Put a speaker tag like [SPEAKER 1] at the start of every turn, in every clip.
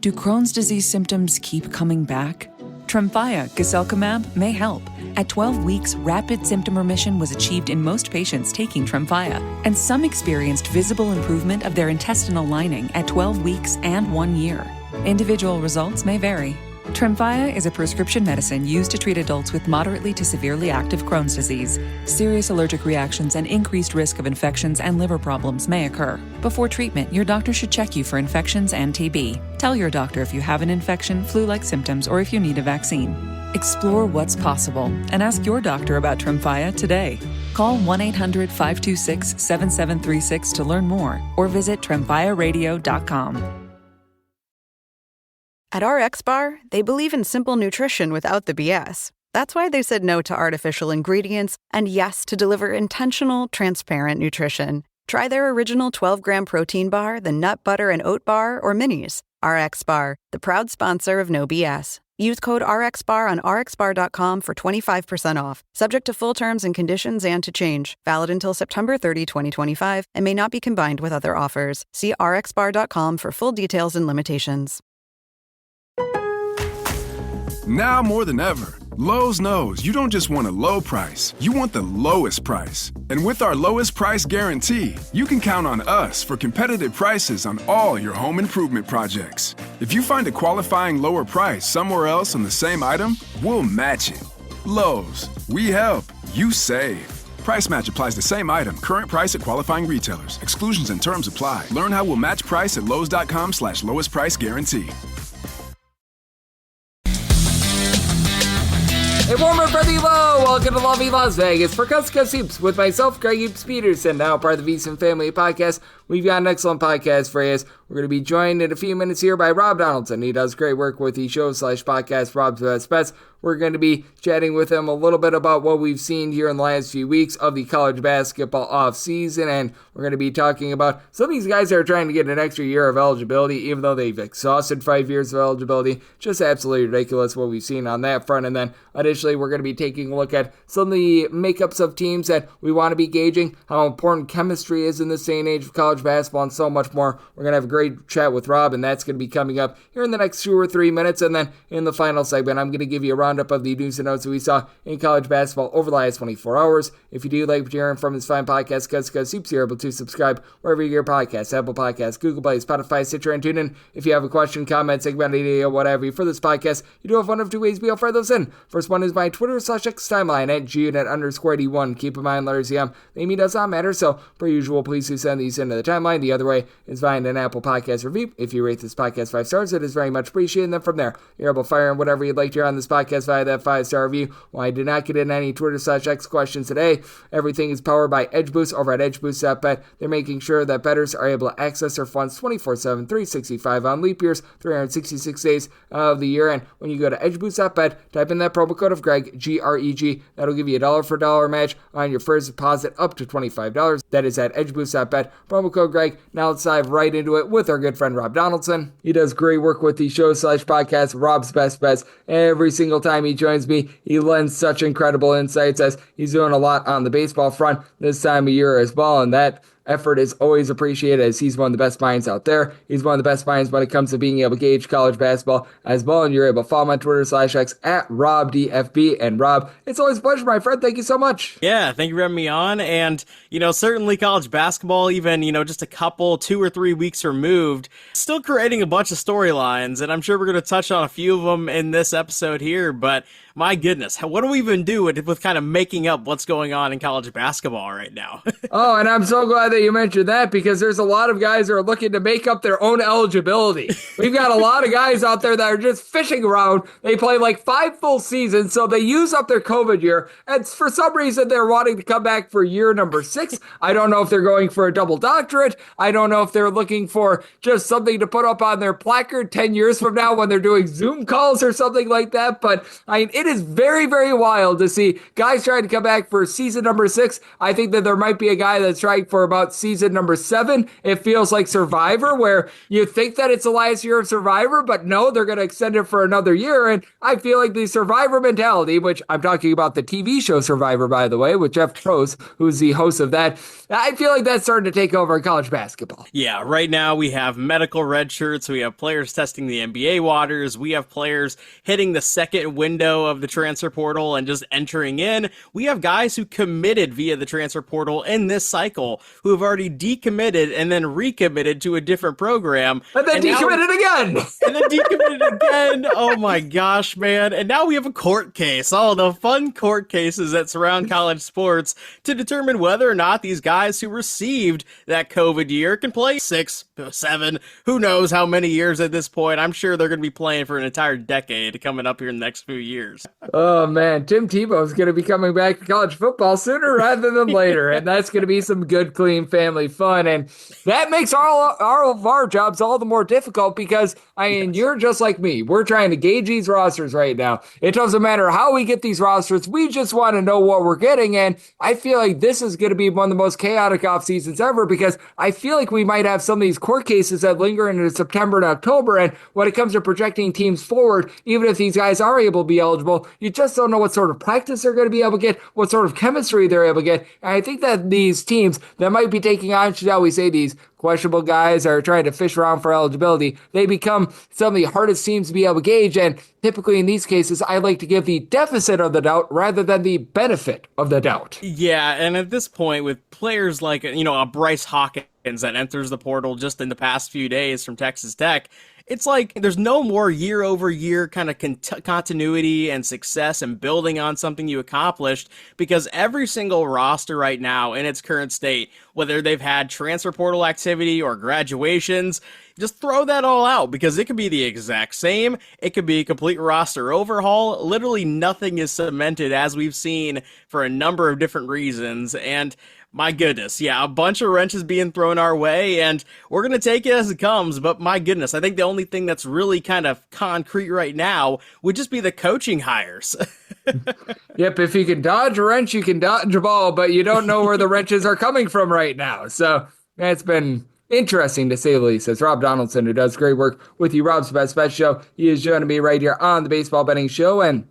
[SPEAKER 1] Do Crohn's disease symptoms keep coming back? Tremfya guselkumab may help. At 12 weeks, rapid symptom remission was achieved in most patients taking Tremfya, and some experienced visible improvement of their intestinal lining at 12 weeks and 1 year. Individual results may vary. Tremfya is a prescription medicine used to treat adults with moderately to severely active Crohn's disease. Serious allergic reactions and increased risk of infections and liver problems may occur. Before treatment, your doctor should check you for infections and TB. Tell your doctor if you have an infection, flu-like symptoms, or if you need a vaccine. Explore what's possible and ask your doctor about Tremfya today. Call 1-800-526-7736 to learn more or visit tremfyaradio.com.
[SPEAKER 2] At RxBar, they believe in simple nutrition without the BS. That's why they said no to artificial ingredients and yes to deliver intentional, transparent nutrition. Try their original 12-gram protein bar, the nut butter and oat bar, or minis. RxBar, the proud sponsor of No BS. Use code RxBar on rxbar.com for 25% off. Subject to full terms and conditions and to change. Valid until September 30, 2025, and may not be combined with other offers. See rxbar.com for full details and limitations.
[SPEAKER 3] Now more than ever, Lowe's knows you don't just want a low price, you want the lowest price. And with our lowest price guarantee, you can count on us for competitive prices on all your home improvement projects. If you find a qualifying lower price somewhere else on the same item, we'll match it. Lowe's, we help, you save. Price match applies to same item, current price at qualifying retailers. Exclusions and terms apply. Learn how we'll match price at lowes.com/lowest price guarantee.
[SPEAKER 4] A warmer for the low. Welcome to lovely Las Vegas for Coast to Coast Hoops with myself, Greg Hoops Peterson, now part of the VSiN Family Podcast. We've got an excellent podcast for you. We're going to be joined in a few minutes here by Rob Donaldson. He does great work with the show/podcast Rob's Best Bets. We're going to be chatting with him a little bit about what we've seen here in the last few weeks of the college basketball offseason, and we're going to be talking about some of these guys that are trying to get an extra year of eligibility, even though they've exhausted 5 years of eligibility. Just absolutely ridiculous what we've seen on that front. And then additionally, we're going to be taking a look at some of the makeups of teams that we want to be gauging, how important chemistry is in this day and age of college basketball, and so much more. We're going to have a great chat with Rob, and that's going to be coming up here in the next 2 or 3 minutes. And then in the final segment, I'm going to give you a roundup of the news and notes that we saw in college basketball over the last 24 hours. If you do like what you're hearing from this fine podcast, Coast to Coast Hoops, you're able to subscribe wherever you get your podcasts, Apple Podcasts, Google Play, Spotify, Stitcher, and TuneIn. If you have a question, comment, segment, idea, whatever for this podcast, you do have one of two ways we'll fire those in. First one is my Twitter/X timeline at @GUNet_81. Keep in mind, letters the name does not matter, so per usual, please do send these into the timeline. The other way is via an Apple Podcast review. If you rate this podcast 5 stars, it is very much appreciated. And then from there, you're able to fire in whatever you'd like to hear on this podcast via that 5-star review. Well, I did not get in any Twitter/X questions today. Everything is powered by EdgeBoost over at EdgeBoost.bet. They're making sure that bettors are able to access their funds 24/7, 365 on leap years, 366 days of the year. And when you go to EdgeBoost.bet, type in that promo code of Greg, G-R-E-G. That'll give you a $1 match on your first deposit up to $25. That is at EdgeBoost.bet. Promo code Greg. Now let's dive right into it with our good friend Rob Donaldson. He does great work with the show/podcast Rob's Best Bets. Every single time he joins me, he lends such incredible insights as he's doing a lot on the baseball front this time of year as well, and that effort is always appreciated as he's one of the best minds out there. He's one of the best minds when it comes to being able to gauge college basketball as well, and you're able to follow him on Twitter/X at RobDFB. And Rob, it's always a pleasure, my friend. Thank you so much.
[SPEAKER 5] Yeah, thank you for having me on. And, certainly college basketball, even, just a couple, 2 or 3 weeks removed, still creating a bunch of storylines, and I'm sure we're going to touch on a few of them in this episode here, but my goodness, what do we even do with kind of making up what's going on in college basketball right now?
[SPEAKER 4] Oh, and I'm so glad that you mentioned that, because there's a lot of guys who are looking to make up their own eligibility. We've got a lot of guys out there that are just fishing around. They play like 5 full seasons, so they use up their COVID year, and for some reason they're wanting to come back for year number 6. I don't know if they're going for a double doctorate. I don't know if they're looking for just something to put up on their placard 10 years from now when they're doing Zoom calls or something like that, but it is very, very wild to see guys trying to come back for season number 6. I think that there might be a guy that's trying for about about season number 7. It feels like Survivor, where you think that it's the last year of Survivor, but no, they're going to extend it for another year. And I feel like the Survivor mentality, which I'm talking about the TV show Survivor, by the way, with Jeff Probst, who's the host of that, I feel like that's starting to take over in college basketball.
[SPEAKER 5] Yeah, right now we have medical red shirts, we have players testing the NBA waters, we have players hitting the second window of the transfer portal and just entering in. We have guys who committed via the transfer portal in this cycle who have already decommitted and then recommitted to a different program.
[SPEAKER 4] And then decommitted again.
[SPEAKER 5] And then decommitted again. Oh my gosh, man. And now we have a court case. All the fun court cases that surround college sports to determine whether or not these guys who received that COVID year can play 6, 7, who knows how many years at this point. I'm sure they're going to be playing for an entire decade coming up here in the next few years.
[SPEAKER 4] Oh man, Tim Tebow's going to be coming back to college football sooner rather than later. And that's going to be some good, clean family fun. And that makes all of our jobs all the more difficult because, I mean, you're just like me. We're trying to gauge these rosters right now. It doesn't matter how we get these rosters. We just want to know what we're getting. And I feel like this is going to be one of the most chaotic off seasons ever because I feel like we might have some of these court cases that linger into September and October. And when it comes to projecting teams forward, even if these guys are able to be eligible, you just don't know what sort of practice they're going to be able to get, what sort of chemistry they're able to get. And I think that these teams that might be taking on, shall we say, these questionable guys are trying to fish around for eligibility, they become some of the hardest teams to be able to gauge. And typically in these cases, I like to give the deficit of the doubt rather than the benefit of the doubt.
[SPEAKER 5] Yeah, and at this point, with players like, a Bryce Hawkins that enters the portal just in the past few days from Texas Tech, it's like there's no more year-over-year kind of continuity and success and building on something you accomplished because every single roster right now in its current state, whether they've had transfer portal activity or graduations, just throw that all out because it could be the exact same. It could be a complete roster overhaul. Literally nothing is cemented as we've seen for a number of different reasons. And my goodness, yeah, a bunch of wrenches being thrown our way, and we're going to take it as it comes, but my goodness, I think the only thing that's really kind of concrete right now would just be the coaching hires.
[SPEAKER 4] Yep, if you can dodge a wrench, you can dodge a ball, but you don't know where the wrenches are coming from right now. So it's been interesting to say the least. It's Rob Donaldson, who does great work with you, Rob's Best Bet Show. He is joining me right here on the Baseball Betting Show, and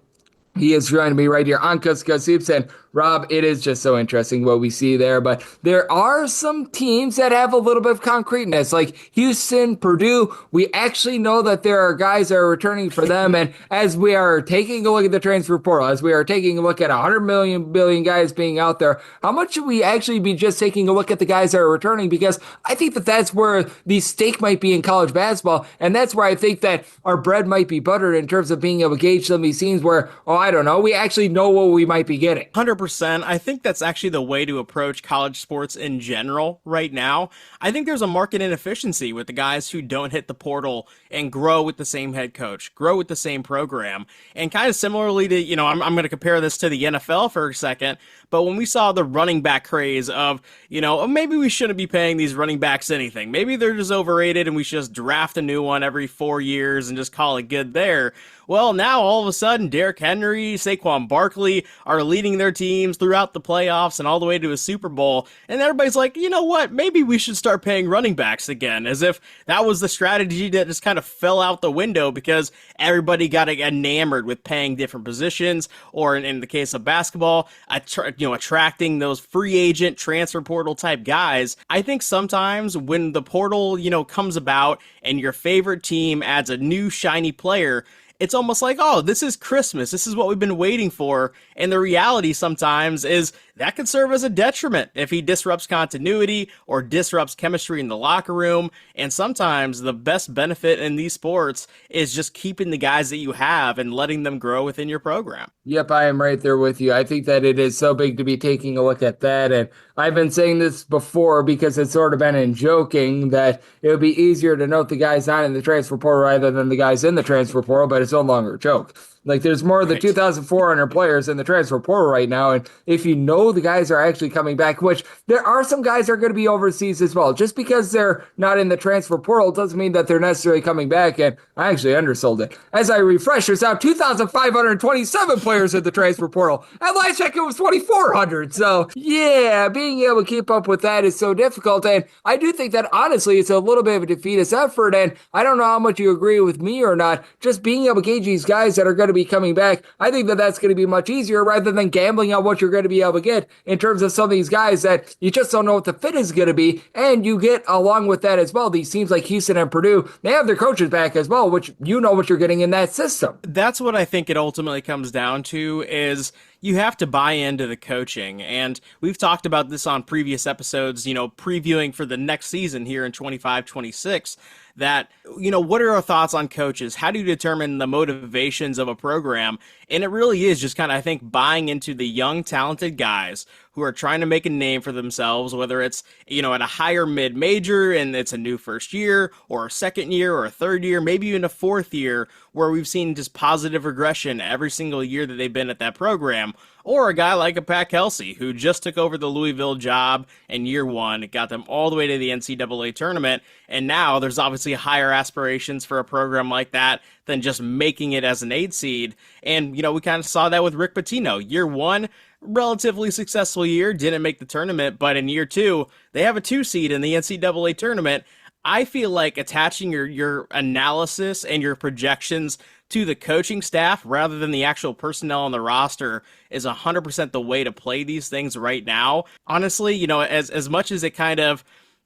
[SPEAKER 4] he is joining me right here on Cusco Soups. And Rob, it is just so interesting what we see there, but there are some teams that have a little bit of concreteness, like Houston, Purdue. We actually know that there are guys that are returning for them, and as we are taking a look at the transfer portal, as we are taking a look at 100 billion guys being out there, how much should we actually be just taking a look at the guys that are returning? Because I think that that's where the stake might be in college basketball, and that's where I think that our bread might be buttered in terms of being able to gauge some of these teams where, I don't know, we actually know what we might be getting.
[SPEAKER 5] 100%. I think that's actually the way to approach college sports in general right now. I think there's a market inefficiency with the guys who don't hit the portal and grow with the same head coach, grow with the same program. And kind of similarly to, I'm going to compare this to the NFL for a second, but when we saw the running back craze of, maybe we shouldn't be paying these running backs anything. Maybe they're just overrated and we should just draft a new one every 4 years and just call it good there. Well, now all of a sudden, Derrick Henry, Saquon Barkley are leading their teams throughout the playoffs and all the way to a Super Bowl. And everybody's like, you know what? Maybe we should start paying running backs again, as if that was the strategy that just kind of fell out the window because everybody got enamored with paying different positions, or in the case of basketball, attracting those free agent transfer portal type guys. I think sometimes when the portal, comes about and your favorite team adds a new shiny player, it's almost like, this is Christmas. This is what we've been waiting for. And the reality sometimes is that could serve as a detriment if he disrupts continuity or disrupts chemistry in the locker room. And sometimes the best benefit in these sports is just keeping the guys that you have and letting them grow within your program.
[SPEAKER 4] Yep, I am right there with you. I think that it is so big to be taking a look at that. And I've been saying this before because it's sort of been in joking that it would be easier to note the guys not in the transfer portal rather than the guys in the transfer portal, but it's no longer a joke. Like, there's more than 2,400 players in the transfer portal right now, and if you know know the guys are actually coming back, which there are some guys that are going to be overseas as well. Just because they're not in the transfer portal doesn't mean that they're necessarily coming back, and I actually undersold it. As I refresh, there's now 2,527 players in the transfer portal. At last check, it was 2,400. So, yeah, being able to keep up with that is so difficult, and I do think that, honestly, it's a little bit of a defeatist effort, and I don't know how much you agree with me or not. Just being able to gauge these guys that are going to be coming back, I think that that's going to be much easier rather than gambling on what you're going to be able to get in terms of some of these guys that you just don't know what the fit is going to be. And you get along with that as well, these teams like Houston and Purdue, they have their coaches back as well, which you know what you're getting in that system.
[SPEAKER 5] That's what I think it ultimately comes down to is you have to buy into the coaching. And we've talked about this on previous episodes, previewing for the next season here in 25-26, that, what are our thoughts on coaches? How do you determine the motivations of a program? And it really is just kind of, I think, buying into the young, talented guys who are trying to make a name for themselves, whether it's, at a higher mid-major and it's a new first year or a second year or a third year, maybe even a fourth year where we've seen just positive regression every single year that they've been at that program. Or a guy like a Pat Kelsey, who just took over the Louisville job in year one, got them all the way to the NCAA tournament, and now there's obviously higher aspirations for a program like that than just making it as an 8 seed. And, we kind of saw that with Rick Pitino. Year one, relatively successful year, didn't make the tournament, but in year two, they have a 2 seed in the NCAA tournament. I feel like attaching your analysis and your projections to the coaching staff rather than the actual personnel on the roster is 100% the way to play these things right now. Honestly, as much as it kind of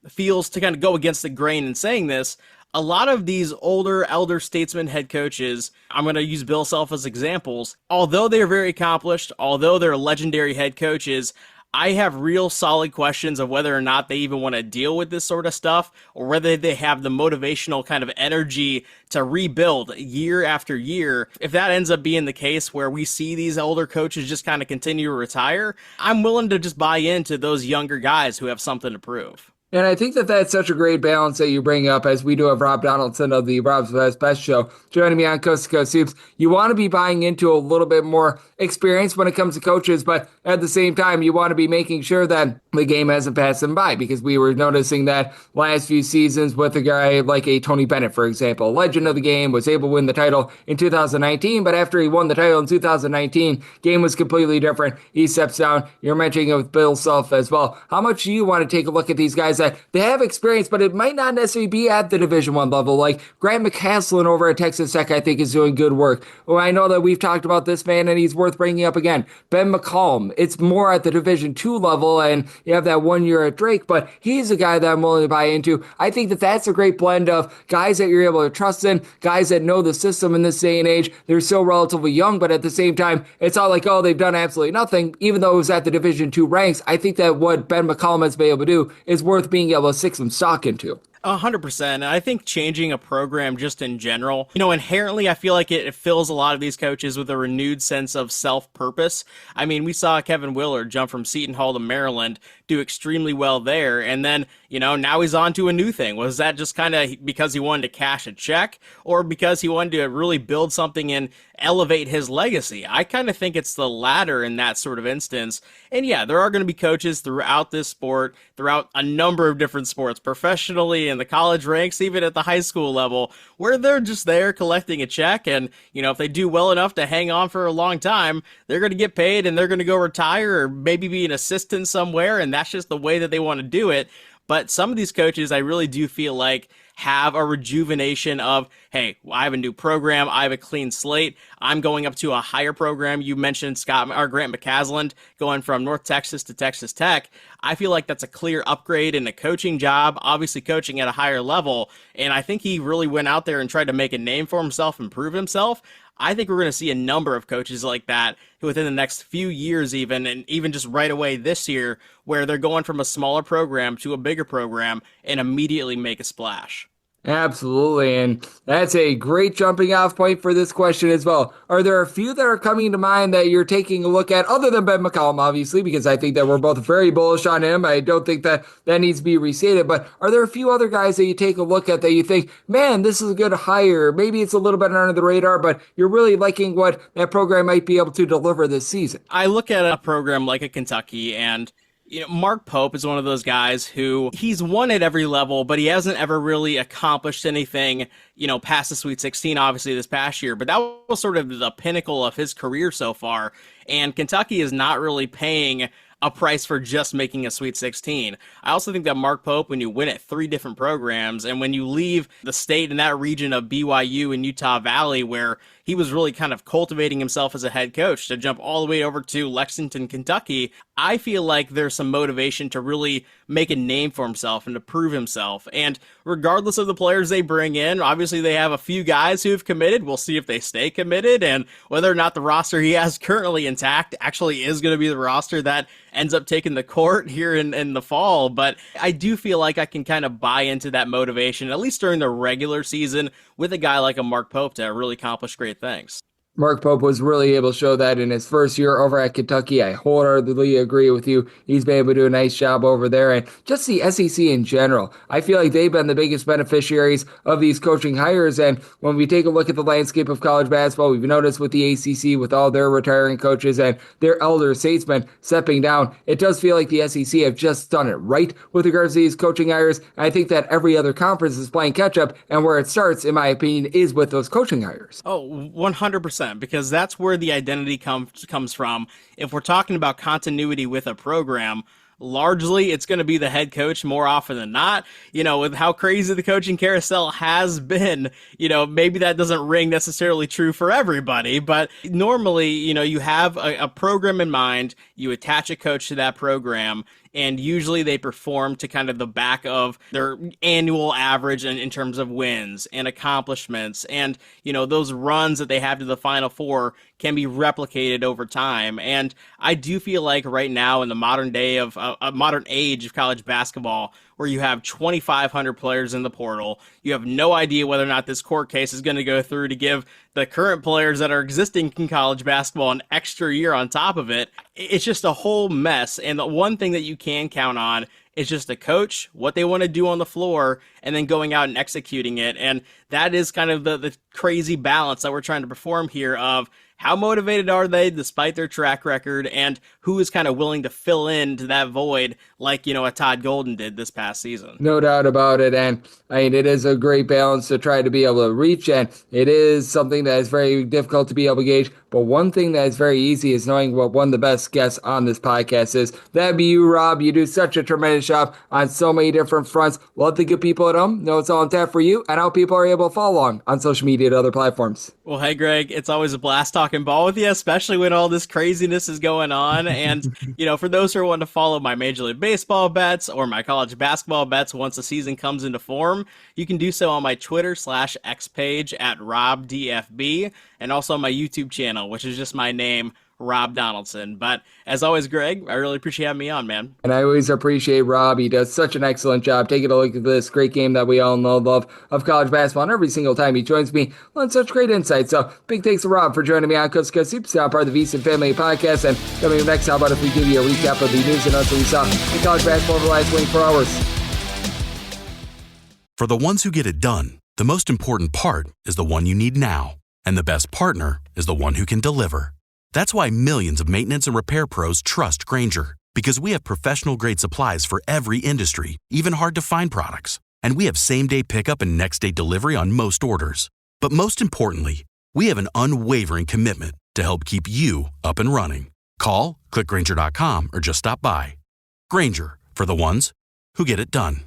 [SPEAKER 5] feels to kind of go against the grain in saying this, a lot of these older, elder statesman head coaches, I'm going to use Bill Self as examples, although they're very accomplished, although they're legendary head coaches, I have real solid questions of whether or not they even want to deal with this sort of stuff or whether they have the motivational kind of energy to rebuild year after year. If that ends up being the case where we see these older coaches just kind of continue to retire, I'm willing to just buy into those younger guys who have something to prove.
[SPEAKER 4] And I think that that's such a great balance that you bring up, as we do have Rob Donaldson of the Rob's Best show joining me on Coast to Coast Hoops. You want to be buying into a little bit more experience when it comes to coaches, but at the same time, you want to be making sure that the game hasn't passed them by, because we were noticing that last few seasons with a guy like a Tony Bennett, for example, legend of the game, was able to win the title in 2019, but after he won the title in 2019, game was completely different. He steps down. You're mentioning it with Bill Self as well. How much do you want to take a look at these guys that they have experience, but it might not necessarily be at the Division I level? Like Grant McCaslin over at Texas Tech, I think, is doing good work. Well, I know that we've talked about this man, and he's worth bringing up again. Ben McCollum, it's more at the Division II level, and you have that 1 year at Drake, but he's a guy that I'm willing to buy into. I think that that's a great blend of guys that you're able to trust in, guys that know the system in this day and age. They're still relatively young, but at the same time, it's not like, oh, they've done absolutely nothing. Even though it was at the Division II ranks, I think that what Ben McCollum has been able to do is worth being able to stick some stock into.
[SPEAKER 5] 100%. I think changing a program just in general, inherently, I feel like it fills a lot of these coaches with a renewed sense of self-purpose. I mean, we saw Kevin Willard jump from Seton Hall to Maryland, do extremely well there, and then, now he's on to a new thing. Was that just kind of because he wanted to cash a check, or because he wanted to really build something and elevate his legacy? I kind of think it's the latter in that sort of instance. And yeah, there are going to be coaches throughout this sport, throughout a number of different sports, professionally, in the college ranks, even at the high school level, where they're just there collecting a check, and if they do well enough to hang on for a long time, they're going to get paid and they're going to go retire or maybe be an assistant somewhere, and that's just the way that they want to do it. But some of these coaches, I really do feel like, have a rejuvenation of, hey, I have a new program, I have a clean slate, I'm going up to a higher program. You mentioned Grant McCaslin going from North Texas to Texas Tech. I feel like that's a clear upgrade in the coaching job, obviously coaching at a higher level, and I think he really went out there and tried to make a name for himself and prove himself. I think we're going to see a number of coaches like that within the next few years even, and even just right away this year, where they're going from a smaller program to a bigger program and immediately make a splash.
[SPEAKER 4] Absolutely, and that's a great jumping off point for this question as well. Are there a few that are coming to mind that you're taking a look at, other than Ben McCollum, obviously, because I think that we're both very bullish on him. I don't think that needs to be restated, but are there a few other guys that you take a look at that you think, man, this is a good hire? Maybe it's a little bit under the radar, but you're really liking what that program might be able to deliver this season.
[SPEAKER 5] I look at a program like a Kentucky, and Mark Pope is one of those guys who he's won at every level, but he hasn't ever really accomplished anything, past the Sweet 16, obviously, this past year. But that was sort of the pinnacle of his career so far. And Kentucky is not really paying a price for just making a Sweet 16. I also think that Mark Pope, when you win at 3 different programs, and when you leave the state in that region of BYU and Utah Valley, where he was really kind of cultivating himself as a head coach, to jump all the way over to Lexington, Kentucky, I feel like there's some motivation to really make a name for himself and to prove himself. And regardless of the players they bring in, obviously they have a few guys who have committed. We'll see if they stay committed and whether or not the roster he has currently intact actually is going to be the roster that ends up taking the court here in the fall. But I do feel like I can kind of buy into that motivation, at least during the regular season, with a guy like a Mark Pope to really accomplish great things.
[SPEAKER 4] Mark Pope was really able to show that in his first year over at Kentucky. I wholeheartedly agree with you. He's been able to do a nice job over there. And just the SEC in general, I feel like they've been the biggest beneficiaries of these coaching hires. And when we take a look at the landscape of college basketball, we've noticed with the ACC, with all their retiring coaches and their elder statesmen stepping down, it does feel like the SEC have just done it right with regards to these coaching hires. And I think that every other conference is playing catch up. And where it starts, in my opinion, is with those coaching hires.
[SPEAKER 5] Oh, 100%. Because that's where the identity comes from. If we're talking about continuity with a program, largely it's going to be the head coach more often than not. With how crazy the coaching carousel has been, maybe that doesn't ring necessarily true for everybody, but normally, you have a program in mind, you attach a coach to that program, and usually they perform to kind of the back of their annual average in terms of wins and accomplishments. And, those runs that they have to the Final Four can be replicated over time. And I do feel like right now in the modern day of a modern age of college basketball, where you have 2,500 players in the portal, you have no idea whether or not this court case is going to go through to give the current players that are existing in college basketball an extra year on top of it. It's just a whole mess. And the one thing that you can count on is just the coach, what they want to do on the floor, and then going out and executing it. And that is kind of the crazy balance that we're trying to perform here of how motivated are they despite their track record, and who is kind of willing to fill into that void like, a Todd Golden did this past season.
[SPEAKER 4] No doubt about it. And it is a great balance to try to be able to reach, and it is something that is very difficult to be able to gauge. But one thing that is very easy is knowing what one of the best guests on this podcast is. That'd be you, Rob. You do such a tremendous job on so many different fronts. Love the good people at home. Know it's all on tap for you, and how people are able to follow along on social media and other platforms.
[SPEAKER 5] Well, hey, Greg, it's always a blast talking ball with you, especially when all this craziness is going on. And, for those who want to follow my Major League Baseball bets or my college basketball bets once the season comes into form, you can do so on my Twitter/X page at RobDFB, and also on my YouTube channel, which is just my name, Rob Donaldson. But as always, Greg, I really appreciate having me on, man.
[SPEAKER 4] And I always appreciate Rob. He does such an excellent job taking a look at this great game that we all know and love of college basketball. And every single time he joins me on such great insights. So big thanks to Rob for joining me on Coast to Coast Hoops, now part of the VSiN Family Podcast. And coming up next, how about if we give you a recap of the news and notes that we saw in college basketball over the last 24 hours?
[SPEAKER 6] For the ones who get it done, the most important part is the one you need now. And the best partner is the one who can deliver. That's why millions of maintenance and repair pros trust Grainger, because we have professional-grade supplies for every industry, even hard-to-find products. And we have same-day pickup and next-day delivery on most orders. But most importantly, we have an unwavering commitment to help keep you up and running. Call, click Grainger.com, or just stop by. Grainger, for the ones who get it done.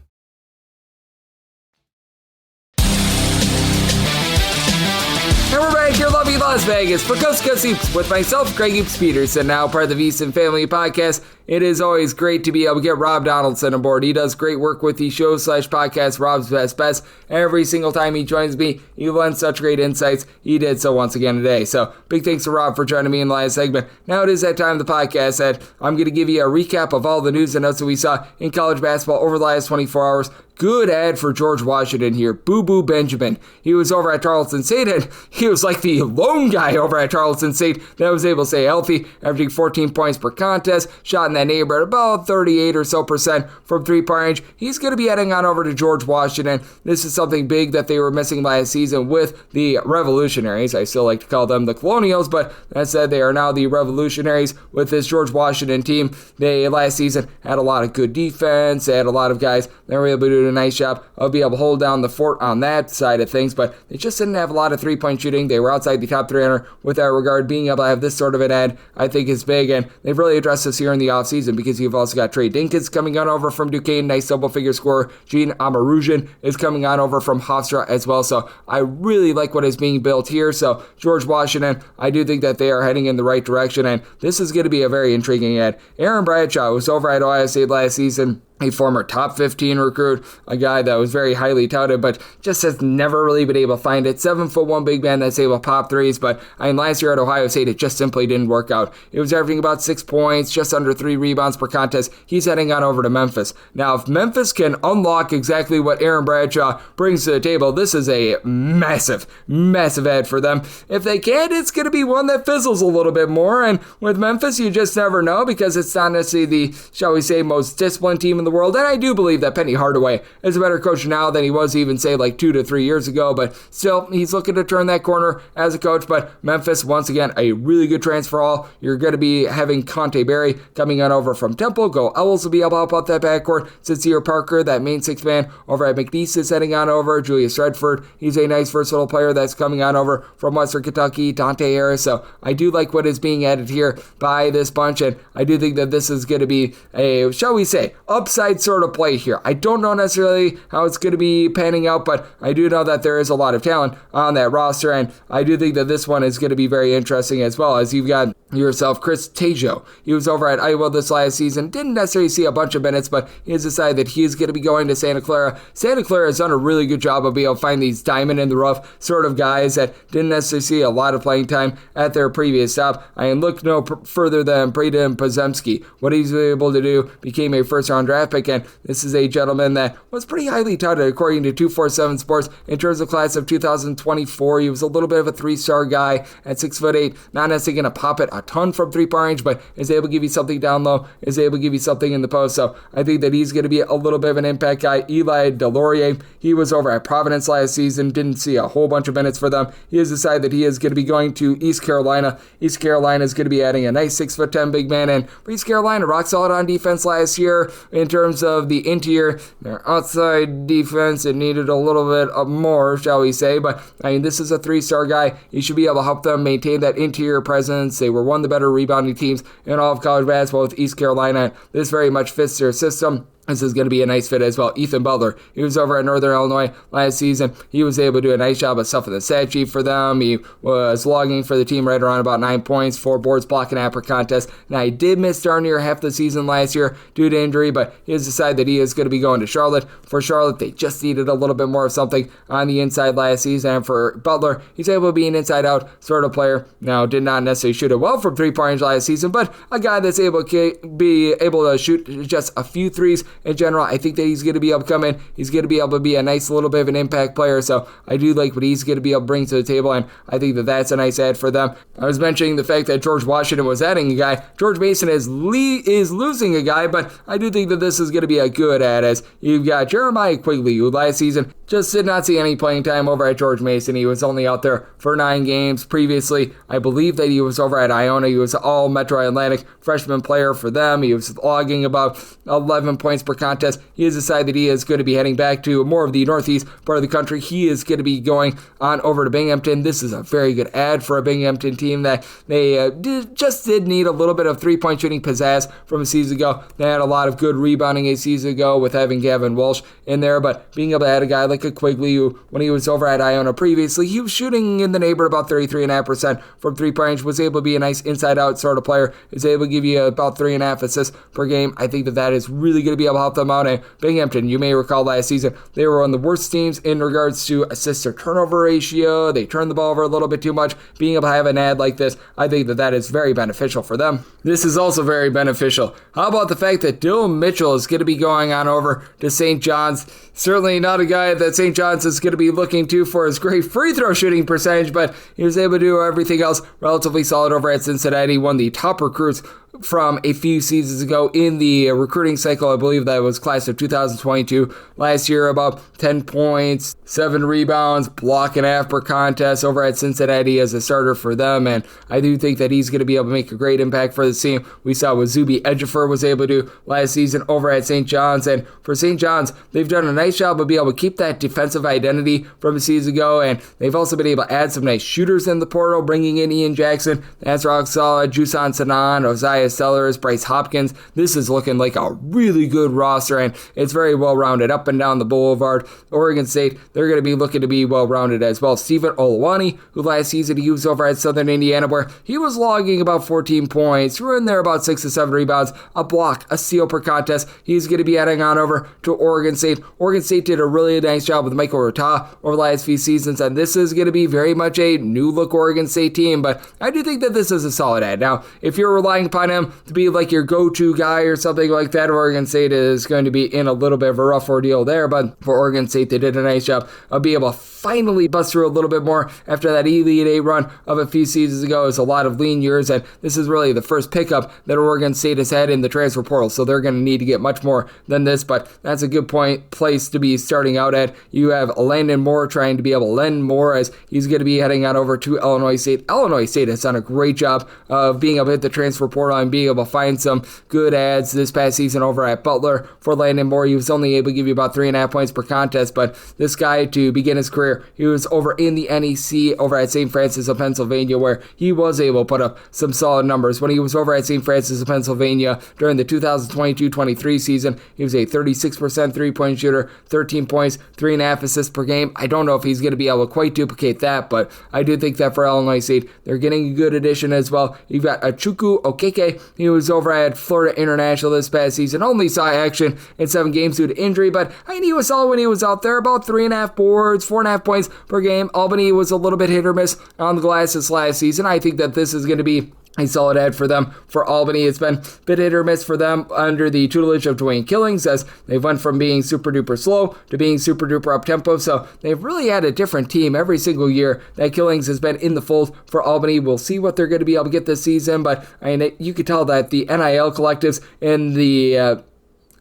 [SPEAKER 4] And we're back here, lovely Las Vegas, for Coast to Coast Hoops with myself, Greg Hoops Peterson, now part of the VSiN Family Podcast. It is always great to be able to get Rob Donaldson aboard. He does great work with the show/podcast, Rob's Best Bets. Every single time he joins me, he lends such great insights. He did so once again today. So big thanks to Rob for joining me in the last segment. Now it is that time of the podcast that I'm going to give you a recap of all the news and notes that we saw in college basketball over the last 24 hours. good ad for George Washington here. Boo Boo Benjamin. He was over at Tarleton State, and he was like the lone guy over at Tarleton State that was able to stay healthy, averaging 14 points per contest, shot in that neighborhood about 38 or so percent from three-point range. He's going to be heading on over to George Washington. This is something big that they were missing last season with the Revolutionaries. I still like to call them the Colonials, but that said, they are now the Revolutionaries with this George Washington team. They last season had a lot of good defense. They had a lot of guys that were able to do a nice job of being able to hold down the fort on that side of things, but they just didn't have a lot of three-point shooting. They were outside the top 300 with that regard. Being able to have this sort of an ad, I think, is big, and they've really addressed this here in the offseason because you've also got Trey Dinkins coming on over from Duquesne, nice double-figure scorer. Gene Amarujian is coming on over from Hofstra as well, so I really like what is being built here. So George Washington, I do think that they are heading in the right direction, and this is going to be a very intriguing ad. Aaron Bradshaw was over at Ohio State last season, a former top 15 recruit, a guy that was very highly touted, but just has never really been able to find it. 7'1" big man that's able to pop threes, but last year at Ohio State, it just simply didn't work out. It was averaging about 6 points, just under 3 rebounds per contest. He's heading on over to Memphis. Now, if Memphis can unlock exactly what Aaron Bradshaw brings to the table, this is a massive, massive ad for them. If they can't, it's going to be one that fizzles a little bit more, and with Memphis, you just never know because it's not necessarily the, shall we say, most disciplined team in the world, and I do believe that Penny Hardaway is a better coach now than he was even, say, like 2 to 3 years ago, but still, he's looking to turn that corner as a coach. But Memphis, once again, a really good transfer all. You're going to be having Conte Berry coming on over from Temple. Go Owls will be able to help out that backcourt. Sincere Parker, that main six man over at McNeese, is heading on over. Julius Redford, he's a nice versatile player that's coming on over from Western Kentucky. Dante Harris, so I do like what is being added here by this bunch, and I do think that this is going to be a, shall we say, upside sort of play here. I don't know necessarily how it's going to be panning out, but I do know that there is a lot of talent on that roster, and I do think that this one is going to be very interesting as well, as you've got yourself Chris Tejo. He was over at Iowa this last season, didn't necessarily see a bunch of minutes, but he has decided that he is going to be going to Santa Clara. Santa Clara has done a really good job of being able to find these diamond in the rough sort of guys that didn't necessarily see a lot of playing time at their previous stop. I look no further than Braden Pozemski. What he's able to do, became a first-round draft pick, and this is a gentleman that was pretty highly touted according to 247 Sports in terms of class of 2024. He was a little bit of a 3-star guy at 6'8", not necessarily going to pop it a ton from three-point range, but is able to give you something down low, is able to give you something in the post. So I think that he's going to be a little bit of an impact guy. Eli DeLaurier, he was over at Providence last season, didn't see a whole bunch of minutes for them. He has decided that he is going to be going to East Carolina. East Carolina is going to be adding a nice 6'10" big man, and East Carolina rock solid on defense last year in terms of the interior. Their outside defense, it needed a little bit more, shall we say, but this is a 3-star guy. He should be able to help them maintain that interior presence. They were one of the better rebounding teams in all of college basketball with East Carolina. This very much fits their system. This is going to be a nice fit as well. Ethan Butler, he was over at Northern Illinois last season. He was able to do a nice job of stuffing the stat sheet for them. He was logging for the team right around about 9 points, 4 boards, block, and half per contest. Now, he did miss darn near half the season last year due to injury, but he has decided that he is going to be going to Charlotte. For Charlotte, they just needed a little bit more of something on the inside last season. And for Butler, he's able to be an inside-out sort of player. Now, did not necessarily shoot it well from three-point range last season, but a guy that's able to be able to shoot just a few threes in general. I think that he's going to be able to come in. He's going to be able to be a nice little bit of an impact player. So I do like what he's going to be able to bring to the table, and I think that that's a nice add for them. I was mentioning the fact that George Washington was adding a guy. George Mason is losing a guy, but I do think that this is going to be a good add, as you've got Jeremiah Quigley, who last season just did not see any playing time over at George Mason. He was only out there for 9 games previously. I believe that he was over at Iona. He was all Metro Atlantic freshman player for them. He was logging about 11 points per contest. He has decided that he is going to be heading back to more of the northeast part of the country. He is going to be going on over to Binghamton. This is a very good ad for a Binghamton team that they just did need a little bit of three-point shooting pizzazz from a season ago. They had a lot of good rebounding a season ago with having Gavin Walsh in there, but being able to add a guy like a Quigley, who, when he was over at Iona previously, he was shooting in the neighborhood about 33.5% from three-point range, was able to be a nice inside-out sort of player, is able to give you about 3.5 assists per game. I think that that is really going to be able to help them out. And Binghamton, you may recall last season, they were one of the worst teams in regards to assist to turnover ratio. They turned the ball over a little bit too much. Being able to have an ad like this, I think that is very beneficial for them. This is also very beneficial. How about the fact that Dylan Mitchell is going to be going on over to St. John's? Certainly not a guy that St. John's is going to be looking to for his great free throw shooting percentage, but he was able to do everything else relatively solid over at Cincinnati. One of the top recruits from a few seasons ago in the recruiting cycle. I believe that was class of 2022. Last year, about 10 points, 7 rebounds, block and a half per contest over at Cincinnati as a starter for them. And I do think that he's going to be able to make a great impact for the team. We saw what Zuby Ejiofor was able to do last season over at St. John's. And for St. John's, they've done a nice job of being able to keep that defensive identity from a season ago. And they've also been able to add some nice shooters in the portal, bringing in Ian Jackson, that's rock solid, Jusan Sanan, Osiah Sellers, Bryce Hopkins. This is looking like a really good roster, and it's very well-rounded up and down the boulevard. Oregon State, they're going to be looking to be well-rounded as well. Stephen Olawani, who last season he was over at Southern Indiana, where he was logging about 14 points, threw in there about 6 to 7 rebounds, a block, a steal per contest. He's going to be heading on over to Oregon State. Oregon State did a really nice job with Michael Rota over the last few seasons, and this is going to be very much a new-look Oregon State team, but I do think that this is a solid ad. Now, if you're relying upon him to be like your go-to guy or something like that, Oregon State is going to be in a little bit of a rough ordeal there, but for Oregon State, they did a nice job of being able to finally bust through a little bit more after that Elite Eight run of a few seasons ago. It's a lot of lean years, and this is really the first pickup that Oregon State has had in the transfer portal, so they're going to need to get much more than this, but that's a good place to be starting out at. You have Landon Moore trying to be able to lend more as he's going to be heading on over to Illinois State. Illinois State has done a great job of being able to hit the transfer portal and being able to find some good ads this past season over at Butler. For Landon Moore, he was only able to give you about 3.5 points per contest, but this guy, to begin his career, he was over in the NEC over at St. Francis of Pennsylvania, where he was able to put up some solid numbers. When he was over at St. Francis of Pennsylvania during the 2022-23 season, he was a 36% three-point shooter, 13 points, 3.5 assists per game. I don't know if he's going to be able to quite duplicate that, but I do think that for Illinois State, they're getting a good addition as well. You've got Achukwu Okeke. He was over at Florida International this past season, only saw action in 7 games due to injury, but I mean, he was solid when he was out there, about 3.5 boards, 4.5 points per game. Albany was a little bit hit or miss on the glass this last season. I think that this is going to be a solid ad for them. For Albany, it's been a bit hit or miss for them under the tutelage of Dwayne Killings, as they've went from being super duper slow to being super duper up tempo. So they've really had a different team every single year that Killings has been in the fold for Albany. We'll see what they're going to be able to get this season, but I mean, you could tell that the NIL collectives in the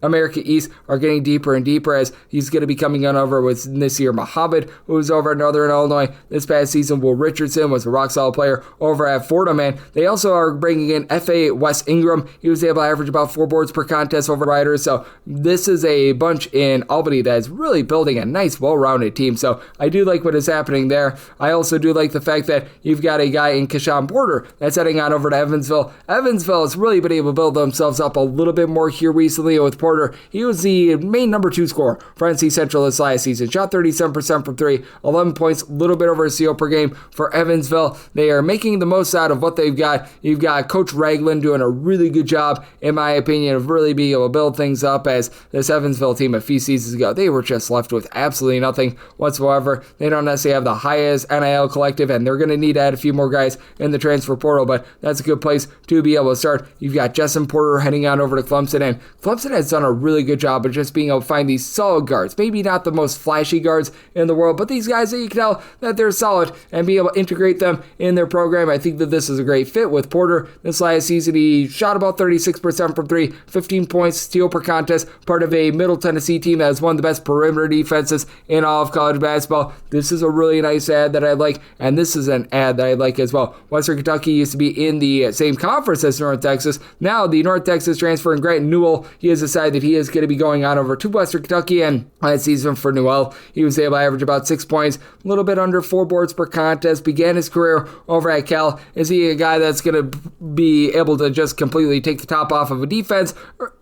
[SPEAKER 4] America East are getting deeper and deeper, as he's going to be coming on over with Nasir Muhammad, who was over in Northern Illinois this past season. Will Richardson was a rock-solid player over at Fordham, man. They also are bringing in F.A. Wes Ingram. He was able to average about 4 boards per contest over Riders, so this is a bunch in Albany that is really building a nice, well-rounded team, so I do like what is happening there. I also do like the fact that you've got a guy in Kashawn Porter that's heading on over to Evansville. Evansville has really been able to build themselves up a little bit more here recently with Porter. He was the main number 2 scorer for NC Central this last season. Shot 37% from 3, 11 points, a little bit over a steal per game for Evansville. They are making the most out of what they've got. You've got Coach Ragland doing a really good job, in my opinion, of really being able to build things up, as this Evansville team a few seasons ago, they were just left with absolutely nothing whatsoever. They don't necessarily have the highest NIL collective, and they're going to need to add a few more guys in the transfer portal, but that's a good place to be able to start. You've got Justin Porter heading on over to Clemson, and Clemson has done a really good job of just being able to find these solid guards. Maybe not the most flashy guards in the world, but these guys that you can tell that they're solid and be able to integrate them in their program. I think that this is a great fit with Porter. This last season, he shot about 36% from 3, 15 points, steal per contest, part of a Middle Tennessee team that has one of the best perimeter defenses in all of college basketball. This is a really nice ad that I like, and this is an ad that I like as well. Western Kentucky used to be in the same conference as North Texas. Now, the North Texas transfer in Grant Newell, he has decided that he is going to be going on over to Western Kentucky, and last season for Newell, he was able to average about 6 points, a little bit under 4 boards per contest, began his career over at Cal. Is he a guy that's going to be able to just completely take the top off of a defense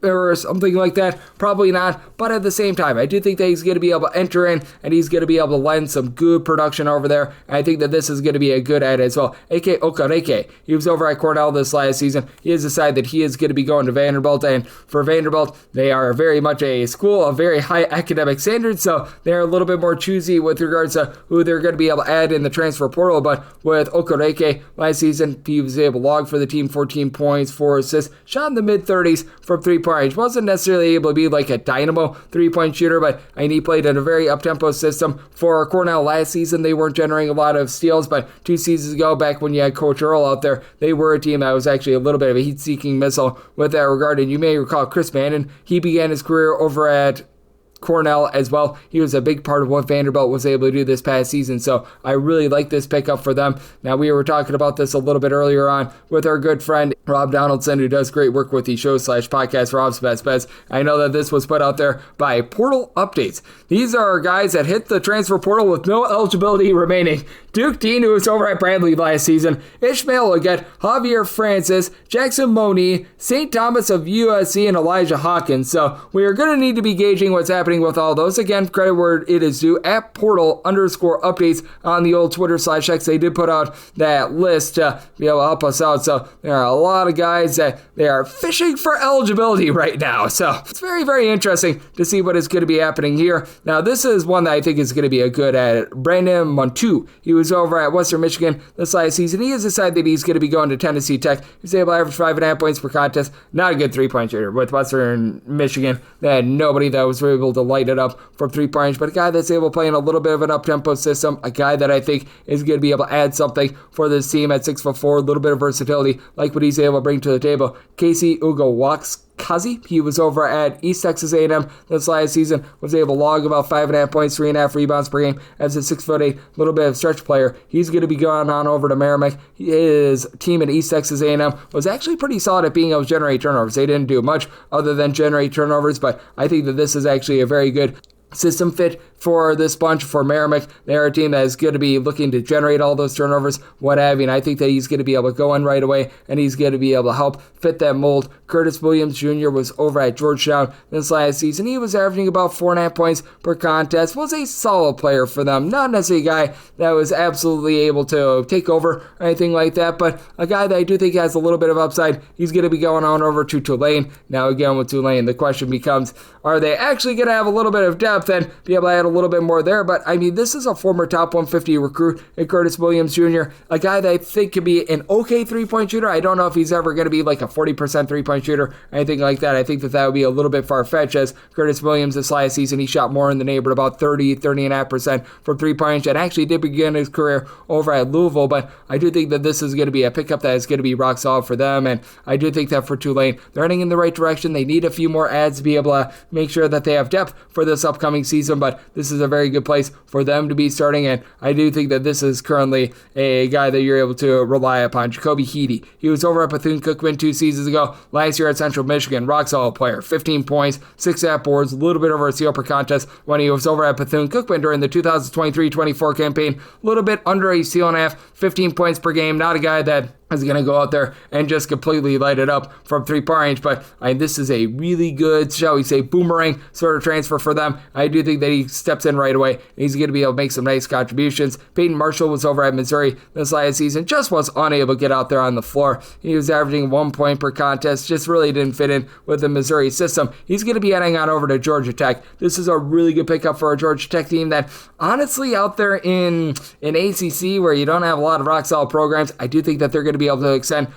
[SPEAKER 4] or something like that? Probably not, but at the same time, I do think that he's going to be able to enter in, and he's going to be able to lend some good production over there, and I think that this is going to be a good ad as well. A.K. Okareke, he was over at Cornell this last season. He has decided that he is going to be going to Vanderbilt, and for Vanderbilt, they are very much a school of very high academic standards, so they're a little bit more choosy with regards to who they're going to be able to add in the transfer portal. But with Okereke last season, he was able to log for the team 14 points, 4 assists, shot in the mid-30s from three-point range. Wasn't necessarily able to be like a dynamo three-point shooter, but he played in a very up-tempo system. For Cornell last season, they weren't generating a lot of steals, but 2 seasons ago, back when you had Coach Earl out there, they were a team that was actually a little bit of a heat-seeking missile with that regard. And you may recall Chris Bannon, he began his career over at Cornell as well. He was a big part of what Vanderbilt was able to do this past season, so I really like this pickup for them. Now, we were talking about this a little bit earlier on with our good friend Rob Donaldson, who does great work with the show/podcast Rob's Best Bets. I know that this was put out there by Portal Updates. These are guys that hit the transfer portal with no eligibility remaining. Duke Dean, who was over at Bradley last season, Ishmael Leggett, Javier Francis, Jackson Moni, St. Thomas of USC, and Elijah Hawkins. So we are going to need to be gauging what's happening with all those. Again, credit where it is due, at Portal_updates on the old Twitter/X. They did put out that list to be able to help us out. So there are a lot of guys that they are fishing for eligibility right now. So it's very, very interesting to see what is going to be happening here. Now, this is one that I think is going to be a good at. Brandon Montu, he was over at Western Michigan this last season. He has decided that he's going to be going to Tennessee Tech. He's able to average 5.5 points per contest. Not a good three-point shooter with Western Michigan. They had nobody that was able to light it up from three-point range, but a guy that's able to play in a little bit of an up-tempo system, a guy that I think is going to be able to add something for this team at 6'4", a little bit of versatility, like what he's able to bring to the table. Casey Ugowakazi, he was over at East Texas A&M this last season, was able to log about 5.5 points, 3.5 rebounds per game as a 6'8", little bit of stretch player. He's going to be going on over to Merrimack. His team at East Texas A&M was actually pretty solid at being able to generate turnovers. They didn't do much other than generate turnovers, but I think that this is actually a very good system fit for this bunch for Merrimack. They're a team that is going to be looking to generate all those turnovers, what have you, and I think that he's going to be able to go in right away, and he's going to be able to help fit that mold. Curtis Williams Jr. was over at Georgetown this last season. He was averaging about 4.5 points per contest, was a solid player for them, not necessarily a guy that was absolutely able to take over or anything like that, but a guy that I do think has a little bit of upside. He's going to be going on over to Tulane. Now again with Tulane, the question becomes, are they actually going to have a little bit of depth and be able to add a little bit more there? But I mean, this is a former top 150 recruit in Curtis Williams Jr., a guy that I think could be an okay three-point shooter. I don't know if he's ever going to be like a 40% three-point shooter or anything like that. I think that would be a little bit far-fetched, as Curtis Williams this last season, he shot more in the neighborhood, about 30.5% from three-point range, and actually did begin his career over at Louisville. But I do think that this is going to be a pickup that is going to be rock solid for them, and I do think that for Tulane, they're heading in the right direction. They need a few more adds to be able to make sure that they have depth for this upcoming season, but this is a very good place for them to be starting, and I do think that this is currently a guy that you're able to rely upon. Jacoby Heedy, he was over at Bethune-Cookman 2 seasons ago. Last year at Central Michigan, rock solid player, 15 points, 6.5 boards, a little bit over a steal per contest when he was over at Bethune-Cookman during the 2023-24 campaign. A little bit under a steal and a half, 15 points per game. Not a guy that is going to go out there and just completely light it up from three-point range, but this is a really good, shall we say, boomerang sort of transfer for them. I do think that he steps in right away, and he's going to be able to make some nice contributions. Peyton Marshall was over at Missouri this last season, just was unable to get out there on the floor. He was averaging 1 point per contest, just really didn't fit in with the Missouri system. He's going to be heading on over to Georgia Tech. This is a really good pickup for a Georgia Tech team that, honestly, out there in ACC where you don't have a lot of rock-solid programs, I do think that they're going to be able to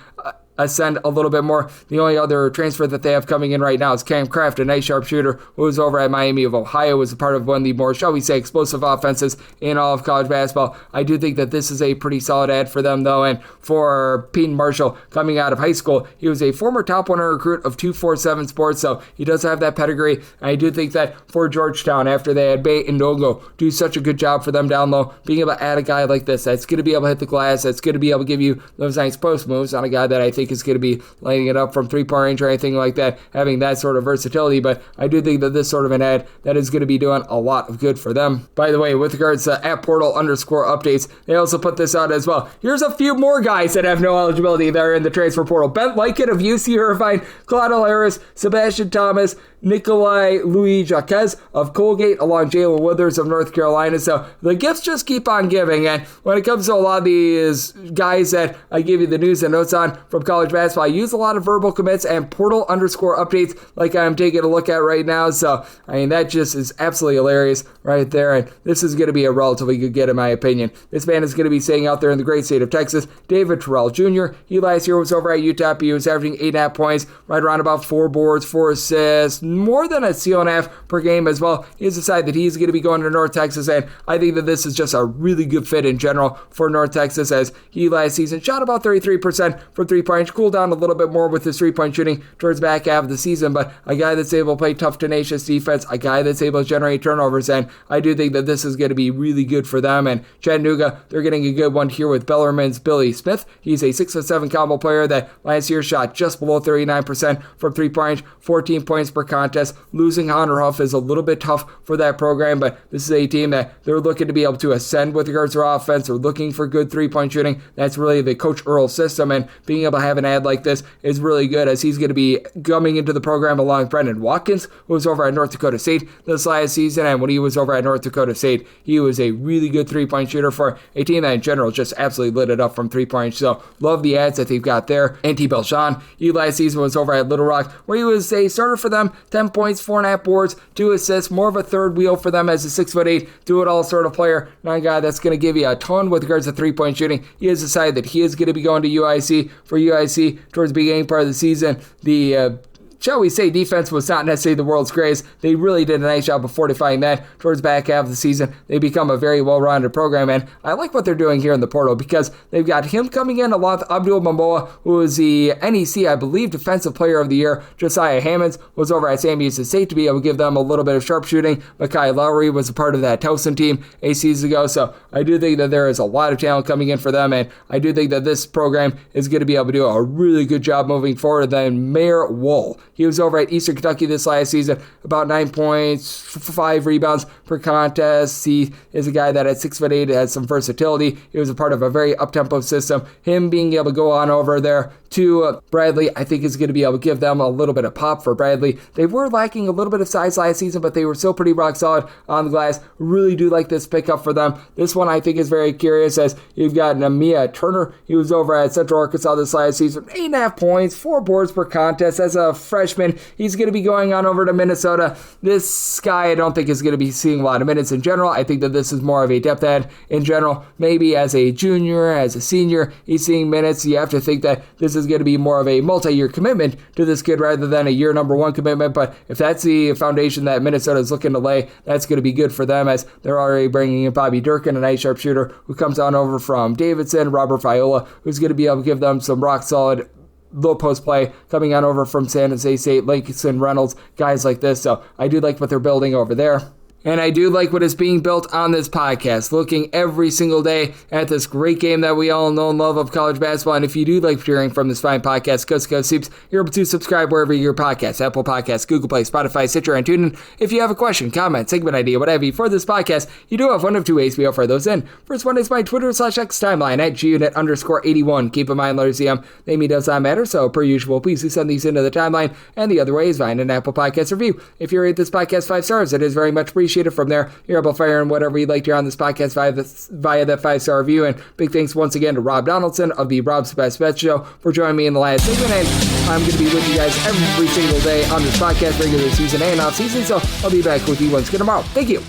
[SPEAKER 4] ascend a little bit more. The only other transfer that they have coming in right now is Cam Kraft, a nice sharpshooter who was over at Miami of Ohio, was a part of one of the more, shall we say, explosive offenses in all of college basketball. I do think that this is a pretty solid ad for them, though, and for Peyton Marshall coming out of high school, he was a former top 100 recruit of 247 Sports, so he does have that pedigree. I do think that for Georgetown, after they had Bay and Dogo do such a good job for them down low, being able to add a guy like this that's going to be able to hit the glass, that's going to be able to give you those nice post moves on a guy that I think is going to be lighting it up from three-point range or anything like that, having that sort of versatility, but I do think that this sort of an ad that is going to be doing a lot of good for them. By the way, with regards to at Portal_updates, they also put this out as well. Here's a few more guys that have no eligibility that are in the transfer portal. Bent Lykin of UC Irvine, Claude Harris, Sebastian Thomas, Nikolai Louis Jacques of Colgate, along Jalen Withers of North Carolina. So the gifts just keep on giving. And when it comes to a lot of these guys that I give you the news and notes on from college basketball, I use a lot of verbal commits and portal underscore updates like I'm taking a look at right now. So, I mean, that just is absolutely hilarious right there. And this is going to be a relatively good get, in my opinion. This man is going to be staying out there in the great state of Texas. David Terrell Jr., he last year was over at UTEP. He was averaging 8.5 points, right around about 4 boards, 4 assists, more than a steal and a half per game as well. He has decided that he's going to be going to North Texas, and I think that this is just a really good fit in general for North Texas, as he last season shot about 33% from 3-point, cooled down a little bit more with his 3-point shooting towards back half of the season, but a guy that's able to play tough, tenacious defense, a guy that's able to generate turnovers, and I do think that this is going to be really good for them. And Chattanooga, they're getting a good one here with Bellarmine's Billy Smith. He's a 6'7" combo player that last year shot just below 39% from 3-point, 14 points per contest. Losing Hunter Huff is a little bit tough for that program, but this is a team that they're looking to be able to ascend with regards to their offense. They're looking for good 3-point shooting. That's really the Coach Earl system, and being able to have an ad like this is really good, as he's going to be coming into the program along with Brendan Watkins, who was over at North Dakota State this last season, and when he was over at North Dakota State, he was a really good 3-point shooter for a team that in general just absolutely lit it up from 3-point. So love the ads that they've got there. Antti Belshon, he last season was over at Little Rock, where he was a starter for them, 10 points, 4.5 boards, 2 assists, more of a third wheel for them as a 6'8", do-it-all sort of player, not a guy that's going to give you a ton with regards to 3-point shooting. He has decided that he is going to be going to UIC. For UIC, towards the beginning part of the season, the shall we say, defense was not necessarily the world's greatest. They really did a nice job of fortifying that towards back half of the season. They become a very well-rounded program, and I like what they're doing here in the portal, because they've got him coming in along with Abdul Mamboa, who is the NEC, I believe, Defensive Player of the Year. Josiah Hammonds was over at Sam Houston State to be able to give them a little bit of sharpshooting. Makai Lowry was a part of that Towson team a season ago, so I do think that there is a lot of talent coming in for them, and I do think that this program is going to be able to do a really good job moving forward. Then Mayor Wool, he was over at Eastern Kentucky this last season, about 9 points, 5 rebounds per contest. He is a guy that at 6'8" has some versatility. He was a part of a very up-tempo system. Him being able to go on over there to Bradley, I think is going to be able to give them a little bit of pop for Bradley. They were lacking a little bit of size last season, but they were still pretty rock solid on the glass. Really do like this pickup for them. This one I think is very curious, as you've got Namia Turner. He was over at Central Arkansas this last season, 8.5 points, 4 boards per contest as a freshman. He's going to be going on over to Minnesota. This guy I don't think is going to be seeing a lot of minutes in general. I think that this is more of a depth ad in general. Maybe as a junior, as a senior, he's seeing minutes. You have to think that this is going to be more of a multi-year commitment to this kid rather than a year number 1 commitment. But if that's the foundation that Minnesota is looking to lay, that's going to be good for them, as they're already bringing in Bobby Durkin, a nice sharpshooter who comes on over from Davidson, Robert Viola, who's going to be able to give them some rock solid low post play coming on over from San Jose State, Langston Reynolds, guys like this. So I do like what they're building over there. And I do like what is being built on this podcast, looking every single day at this great game that we all know and love of college basketball. And if you do like hearing from this fine podcast, Coast to Coast Hoops, you're able to subscribe wherever your podcasts, Apple Podcasts, Google Play, Spotify, Stitcher, and TuneIn. If you have a question, comment, segment idea, whatever you for this podcast, you do have one of 2 ways we offer those in. First one is my Twitter/X timeline at gunit_81. Keep in mind, letters CM, name does not matter, so per usual, please do send these into the timeline. And the other way is via an Apple Podcast review. If you rate this podcast 5 stars, it is very much appreciated. From there, you're able to fire in whatever you'd like to hear on this podcast via that 5-star review. And big thanks once again to Rob Donaldson of the Rob's Best Bet Show for joining me in the last segment. And I'm going to be with you guys every single day on this podcast, regular season and off season. So I'll be back with you once again tomorrow. Thank you.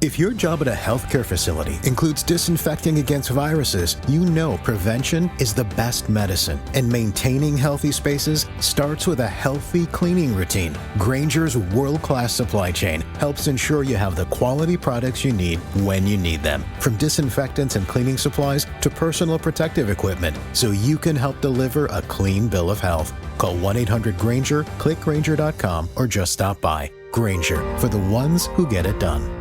[SPEAKER 7] If your job at a healthcare facility includes disinfecting against viruses, you know prevention is the best medicine. And maintaining healthy spaces starts with a healthy cleaning routine. Grainger's world-class supply chain helps ensure you have the quality products you need when you need them. From disinfectants and cleaning supplies to personal protective equipment, so you can help deliver a clean bill of health. Call 1-800-GRAINGER, click Grainger.com, or just stop by. Grainger, for the ones who get it done.